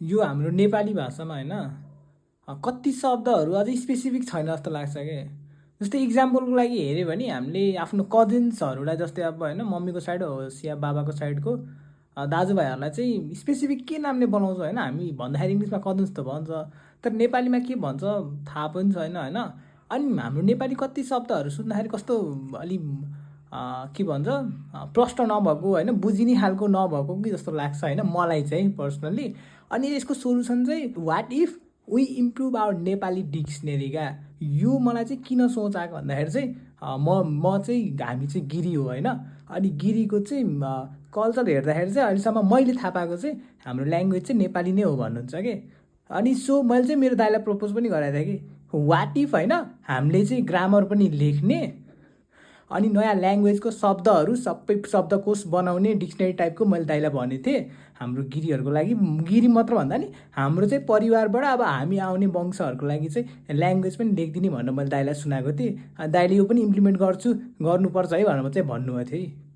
यो हाम्रो नेपाली भाषामा होइन कति शब्दहरू अझै स्पेसिफिक छैन जस्तो लाग्छ कि। जस्तै इक्जाम्पलको लागि हेऱ्यो भने हामीले आफ्नो कजिन्सहरूलाई जस्तै अब होइन मम्मीको साइड होस् या बाबाको साइडको दाजुभाइहरूलाई चाहिँ स्पेसिफिक के नामले बोलाउँछ होइन। हामी भन्दाखेरि इङ्ग्लिसमा कजिन्स त भन्छ, तर नेपालीमा के भन्छ थाहा पनि छैन होइन। अनि हाम्रो नेपाली कति शब्दहरू सुन्दाखेरि कस्तो अलि के भन्छ प्रष्ट नभएको होइन, बुझिने खालको नभएको कि जस्तो लाग्छ होइन मलाई चाहिँ पर्सनली। अनि यसको सोल्युसन चाहिँ what if we improve our Nepali dictionary क्या। यो मलाई चाहिँ किन सोच आएको भन्दाखेरि चाहिँ म चाहिँ हामी चाहिँ गिरी हो होइन। अनि गिरीको चाहिँ कल्चर हेर्दाखेरि चाहिँ अहिलेसम्म मैले थाहा पाएको चाहिँ हाम्रो ल्याङ्ग्वेज चाहिँ नेपाली नै हो भन्नुहुन्छ कि। अनि सो मैले चाहिँ मेरो दाइलाई प्रपोज पनि गरेको थिएँ कि वाट इफ होइन हामीले चाहिँ ग्रामर पनि लेख्ने अनि नयाँ ल्याङ्ग्वेजको शब्दहरू सबै शब्दकोश बनाउने डिक्सनरी टाइपको मैले दाइलाई भनेको थिएँ हाम्रो गिरीहरूको लागि। गिरी मात्र भन्दा नि हाम्रो चाहिँ परिवारबाट अब हामी आउने वंशहरूको लागि चाहिँ ल्याङ्ग्वेज पनि लेखिदिने भनेर मैले दाइलाई सुनाएको थिएँ। दाइले यो पनि इम्प्लिमेन्ट गर्नुपर्छ है भनेर चाहिँ भन्नुभएको थियो है।